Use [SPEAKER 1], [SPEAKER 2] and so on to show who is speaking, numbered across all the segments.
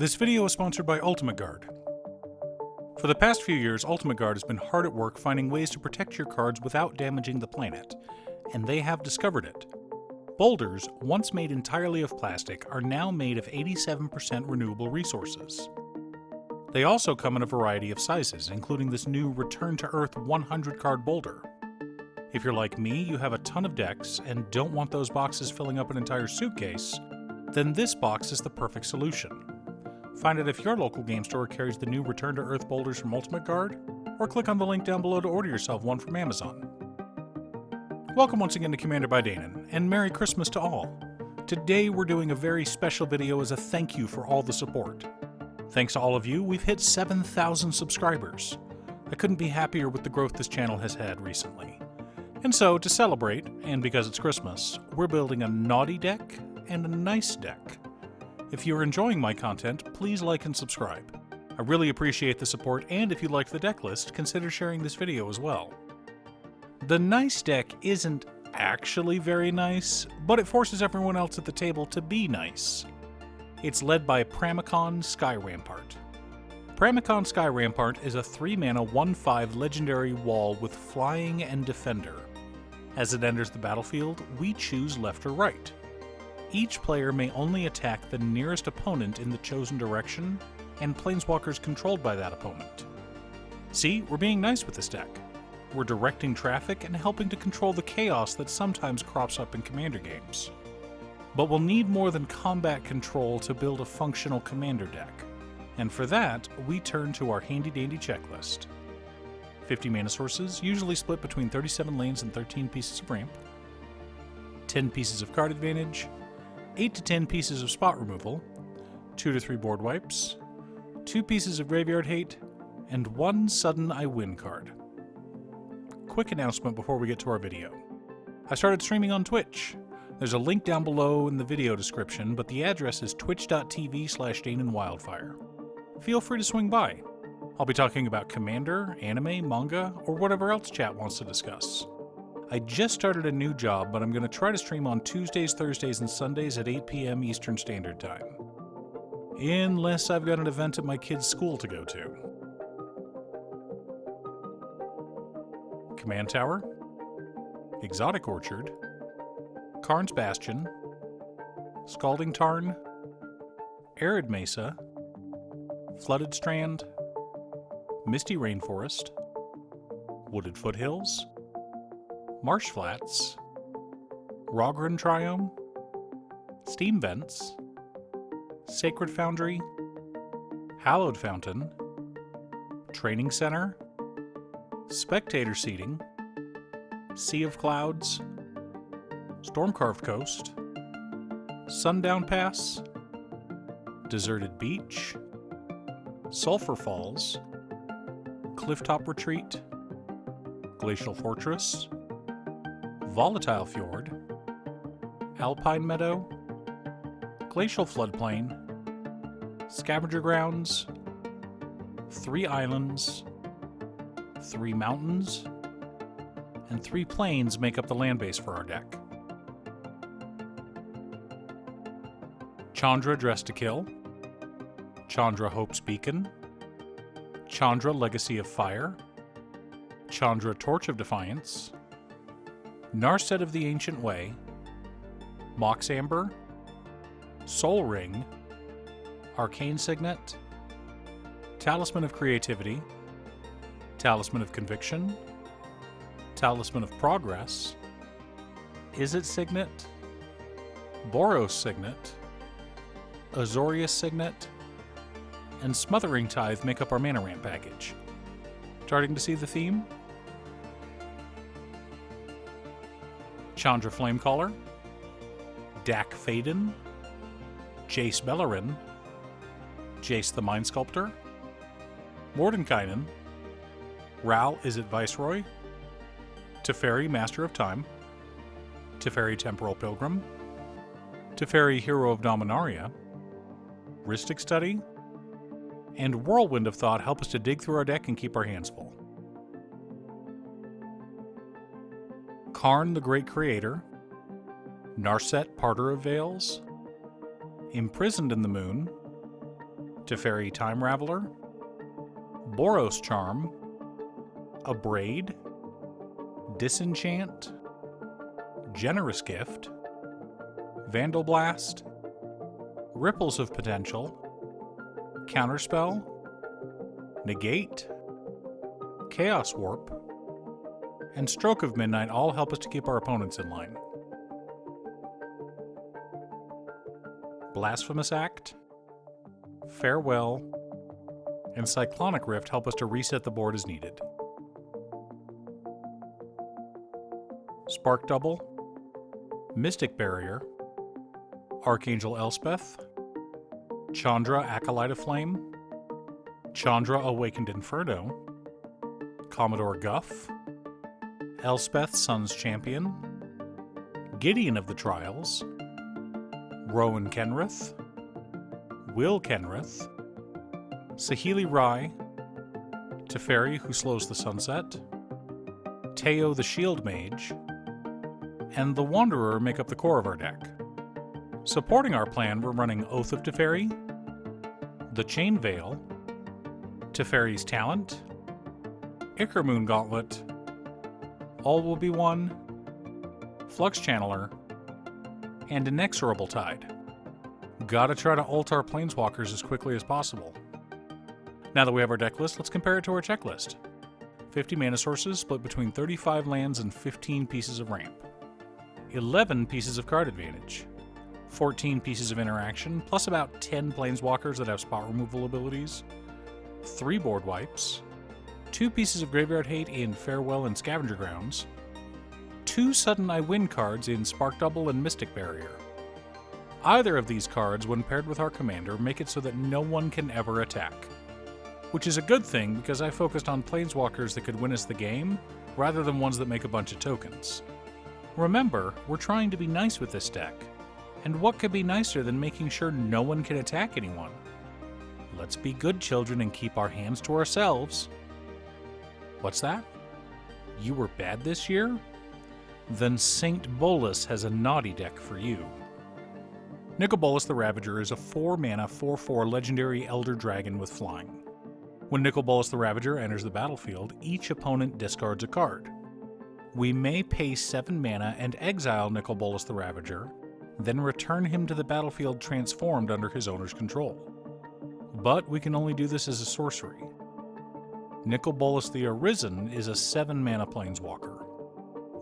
[SPEAKER 1] This video is sponsored by Ultimate Guard. For the past few years, Ultimate Guard has been hard at work finding ways to protect your cards without damaging the planet, and they have discovered it. Boulders, once made entirely of plastic, are now made of 87% renewable resources. They also come in a variety of sizes, including this new Return to Earth 100 card boulder. If you're like me, you have a ton of decks and don't want those boxes filling up an entire suitcase, then this box is the perfect solution. Find out if your local game store carries the new Return to Earth boulders from Ultimate Guard, or click on the link down below to order yourself one from Amazon. Welcome once again to Commander by Danon, and Merry Christmas to all. Today we're doing a very special video as a thank you for all the support. Thanks to all of you, we've hit 7,000 subscribers. I couldn't be happier with the growth this channel has had recently. And so, to celebrate, and because it's Christmas, we're building a naughty deck and a nice deck. If you're enjoying my content, please like and subscribe. I really appreciate the support, and if you liked the deck list, consider sharing this video as well. The nice deck isn't actually very nice, but it forces everyone else at the table to be nice. It's led by Pramicon Sky Rampart. Pramicon Sky Rampart is a 3-mana 1/5 legendary wall with flying and defender. As it enters the battlefield, we choose left or right. Each player may only attack the nearest opponent in the chosen direction, and planeswalkers controlled by that opponent. See, we're being nice with this deck. We're directing traffic and helping to control the chaos that sometimes crops up in Commander games. But we'll need more than combat control to build a functional Commander deck, and for that, we turn to our handy-dandy checklist. 50 mana sources, usually split between 37 lanes and 13 pieces of ramp, 10 pieces of card advantage, 8 to 10 pieces of spot removal, 2 to 3 board wipes, 2 pieces of graveyard hate, and 1 sudden I win card. Quick announcement before we get to our video. I started streaming on Twitch. There's a link down below in the video description, but the address is twitch.tv/DanonWildfire. Feel free to swing by. I'll be talking about Commander, anime, manga, or whatever else chat wants to discuss. I just started a new job, but I'm going to try to stream on Tuesdays, Thursdays, and Sundays at 8 p.m. Eastern Standard Time. Unless I've got an event at my kid's school to go to. Command Tower, Exotic Orchard, Karn's Bastion, Scalding Tarn, Arid Mesa, Flooded Strand, Misty Rainforest, Wooded Foothills, Marsh Flats, Rogran Triome, Steam Vents, Sacred Foundry, Hallowed Fountain, Training Center, Spectator Seating, Sea of Clouds, Stormcarved Coast, Sundown Pass, Deserted Beach, Sulphur Falls, Clifftop Retreat, Glacial Fortress, Volatile Fjord, Alpine Meadow, Glacial Floodplain, Scavenger Grounds, 3 islands, 3 mountains, and 3 plains make up the land base for our deck. Chandra Dressed to Kill, Chandra Hope's Beacon, Chandra Legacy of Fire, Chandra Torch of Defiance, Narset of the Ancient Way, Mox Amber, Soul Ring, Arcane Signet, Talisman of Creativity, Talisman of Conviction, Talisman of Progress, Izzet Signet, Boros Signet, Azorius Signet, and Smothering Tithe make up our mana ramp package. Starting to see the theme? Chandra Flamecaller, Dak Faden, Jace Beleren, Jace the Mind Sculptor, Mordenkainen, Ral Izzet Viceroy, Teferi Master of Time, Teferi Temporal Pilgrim, Teferi Hero of Dominaria, Rhystic Study, and Whirlwind of Thought help us to dig through our deck and keep our hands full. Karn the Great Creator, Narset Parter of Veils, Imprisoned in the Moon, Teferi Time Raveler, Boros Charm, Abrade, Disenchant, Generous Gift, Vandal Blast, Ripples of Potential, Counterspell, Negate, Chaos Warp, and Stroke of Midnight all help us to keep our opponents in line. Blasphemous Act, Farewell, and Cyclonic Rift help us to reset the board as needed. Spark Double, Mystic Barrier, Archangel Elspeth, Chandra Acolyte of Flame, Chandra Awakened Inferno, Commodore Guff, Elspeth Sun's Champion, Gideon of the Trials, Rowan Kenrith, Will Kenrith, Saheeli Rai, Teferi Who Slows the Sunset, Teo the Shield Mage, and the Wanderer make up the core of our deck. Supporting our plan, we're running Oath of Teferi, the Chain Veil, Teferi's Talent, Ichor-Moon Gauntlet, All Will Be One, Flux Channeler, and Inexorable Tide. Gotta try to ult our Planeswalkers as quickly as possible. Now that we have our deck list, let's compare it to our checklist. 50 mana sources split between 35 lands and 15 pieces of ramp. 11 pieces of card advantage. 14 pieces of interaction, plus about 10 Planeswalkers that have spot removal abilities. 3 board wipes. 2 pieces of Graveyard Hate in Farewell and Scavenger Grounds. 2 Sudden I Win cards in Spark Double and Mystic Barrier. Either of these cards, when paired with our commander, make it so that no one can ever attack. Which is a good thing because I focused on Planeswalkers that could win us the game, rather than ones that make a bunch of tokens. Remember, we're trying to be nice with this deck. And what could be nicer than making sure no one can attack anyone? Let's be good children and keep our hands to ourselves. What's that? You were bad this year? Then Saint Bolus has a naughty deck for you. Nicol Bolas the Ravager is a 4-mana 4/4 legendary Elder Dragon with flying. When Nicol Bolas the Ravager enters the battlefield, each opponent discards a card. We may pay 7 mana and exile Nicol Bolas the Ravager, then return him to the battlefield transformed under his owner's control. But we can only do this as a sorcery. Nicol Bolas the Arisen is a 7-mana Planeswalker.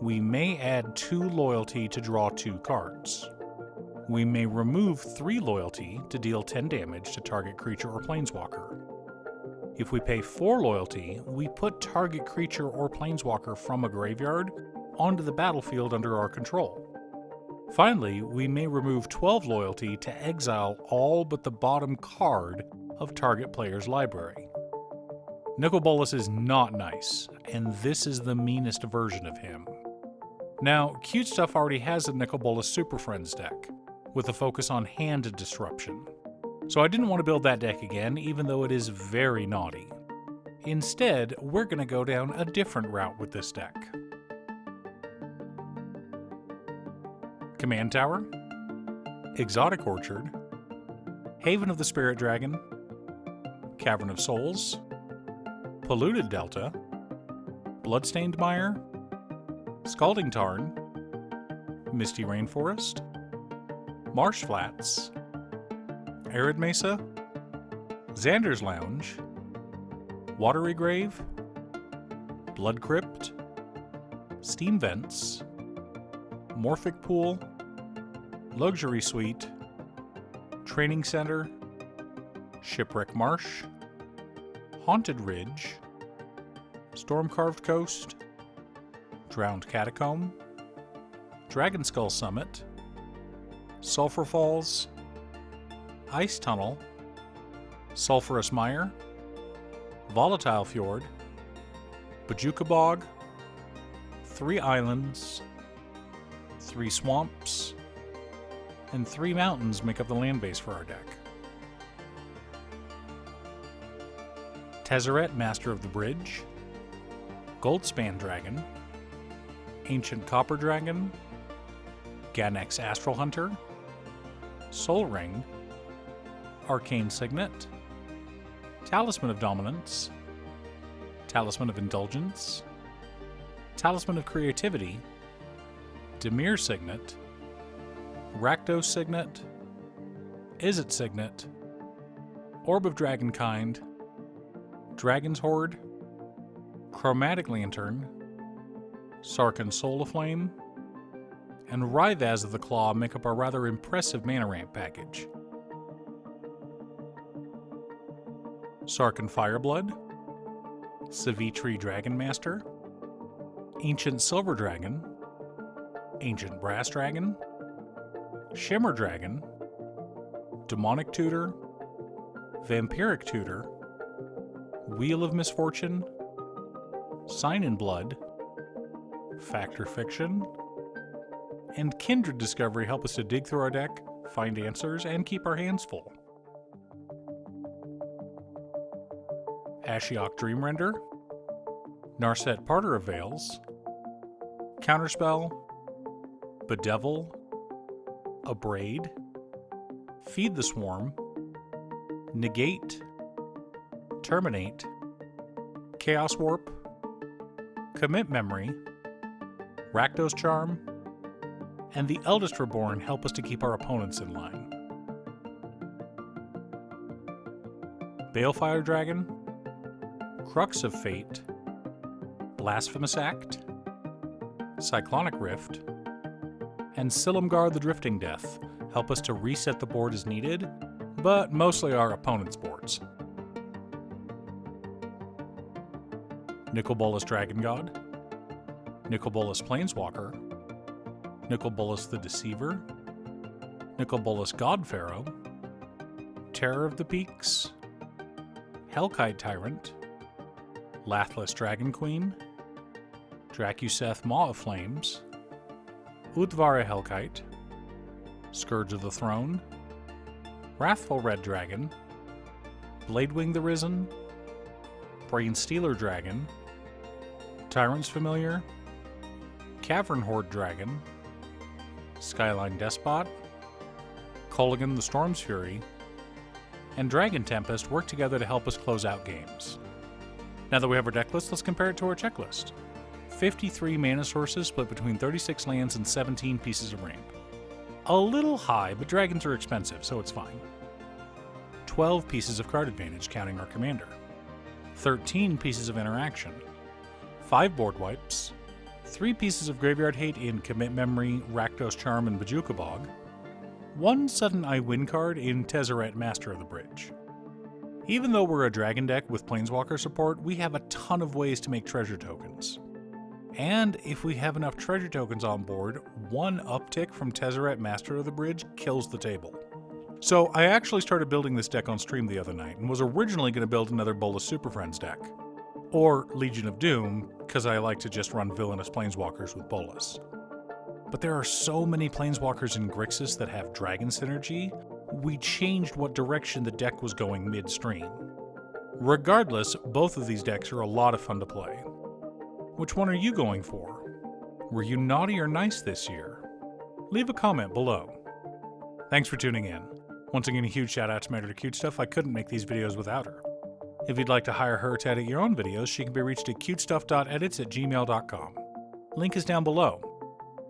[SPEAKER 1] We may add 2 loyalty to draw 2 cards. We may remove 3 loyalty to deal 10 damage to target creature or Planeswalker. If we pay 4 loyalty, we put target creature or Planeswalker from a graveyard onto the battlefield under our control. Finally, we may remove 12 loyalty to exile all but the bottom card of target player's library. Nicol Bolas is not nice, and this is the meanest version of him. Now, Cute Stuff already has a Nicol Bolas Super Friends deck, with a focus on hand disruption. So I didn't want to build that deck again, even though it is very naughty. Instead, we're going to go down a different route with this deck. Command Tower, Exotic Orchard, Haven of the Spirit Dragon, Cavern of Souls, Polluted Delta, Bloodstained Mire, Scalding Tarn, Misty Rainforest, Marsh Flats, Arid Mesa, Xander's Lounge, Watery Grave, Blood Crypt, Steam Vents, Morphic Pool, Luxury Suite, Training Center, Shipwreck Marsh, Haunted Ridge, Storm-Carved Coast, Drowned Catacomb, Dragon Skull Summit, Sulphur Falls, Ice Tunnel, Sulphurous Mire, Volatile Fjord, Bajuka Bog, 3 Islands, 3 Swamps, and 3 mountains make up the land base for our deck. Tezzeret, Master of the Bridge, Goldspan Dragon, Ancient Copper Dragon, Ganex Astral Hunter, Sol Ring, Arcane Signet, Talisman of Dominance, Talisman of Indulgence, Talisman of Creativity, Dimir Signet, Rakdos Signet, Izzet Signet, Orb of Dragonkind, Dragon's Horde, Chromatic Lantern, Sarkhan Soul Aflame, and Ryvaz of the Claw make up our rather impressive mana ramp package. Sarkhan Fireblood, Savitri Dragon Master, Ancient Silver Dragon, Ancient Brass Dragon, Shimmer Dragon, Demonic Tutor, Vampiric Tutor, Wheel of Misfortune, Sign in Blood, Factor Fiction, and Kindred Discovery help us to dig through our deck, find answers, and keep our hands full. Ashiok Dreamrender, Narset Parter of Veils, Counterspell, Bedevil, Abrade, Feed the Swarm, Negate, Terminate, Chaos Warp, Commit Memory, Rakdos Charm, and the Eldest Reborn help us to keep our opponents in line. Balefire Dragon, Crux of Fate, Blasphemous Act, Cyclonic Rift, and Silumgar the Drifting Death help us to reset the board as needed, but mostly our opponent's boards. Nicol Bolas Dragon God, Nicol Bolas Planeswalker, Nicol Bolas the Deceiver, Nicol Bolas God Pharaoh, Terror of the Peaks, Hellkite Tyrant, Lathliss Dragon Queen, Dracuseth Maw of Flames, Utvara Hellkite, Scourge of the Throne, Wrathful Red Dragon, Bladewing the Risen, Brainstealer Dragon, Tyrant's Familiar, Cavern Horde Dragon, Skyline Despot, Kolaghan the Storm's Fury, and Dragon Tempest work together to help us close out games. Now that we have our deck list, let's compare it to our checklist. 53 mana sources split between 36 lands and 17 pieces of ramp. A little high, but dragons are expensive, so it's fine. 12 pieces of card advantage, counting our commander. 13 pieces of interaction. 5 board wipes. 3 pieces of graveyard hate in Commit Memory, Rakdos Charm, and Bojuka Bog. 1 sudden I win card in Tezzeret Master of the Bridge. Even though we're a dragon deck with Planeswalker support, we have a ton of ways to make treasure tokens. And if we have enough treasure tokens on board, 1 uptick from Tezzeret Master of the Bridge kills the table. So I actually started building this deck on stream the other night and was originally going to build another Bolas Super Friends deck. Or Legion of Doom, because I like to just run villainous Planeswalkers with Bolas. But there are so many Planeswalkers in Grixis that have dragon synergy, we changed what direction the deck was going midstream. Regardless, both of these decks are a lot of fun to play. Which one are you going for? Were you naughty or nice this year? Leave a comment below. Thanks for tuning in. Once again, a huge shout out to my editor Cutestuff. I couldn't make these videos without her. If you'd like to hire her to edit your own videos, she can be reached at cutestuff.edits@gmail.com. Link is down below.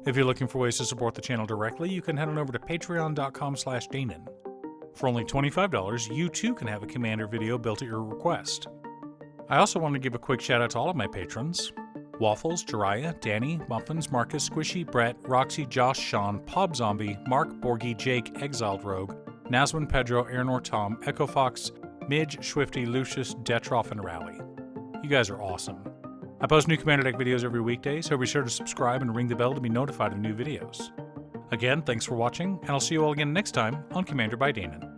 [SPEAKER 1] If you're looking for ways to support the channel directly, you can head on over to patreon.com/Danon. For only $25, you too can have a Commander video built at your request. I also want to give a quick shout out to all of my patrons. Waffles, Jiraiya, Danny, Muffins, Marcus, Squishy, Brett, Roxy, Josh, Sean, Pob Zombie, Mark, Borgie, Jake, Exiled Rogue, Nazwin, Pedro, Airnor, Tom, Echo Fox, Midge, Swifty, Lucius, Detroff, and Rally. You guys are awesome. I post new Commander Deck videos every weekday, so be sure to subscribe and ring the bell to be notified of new videos. Again, thanks for watching, and I'll see you all again next time on Commander by Danon.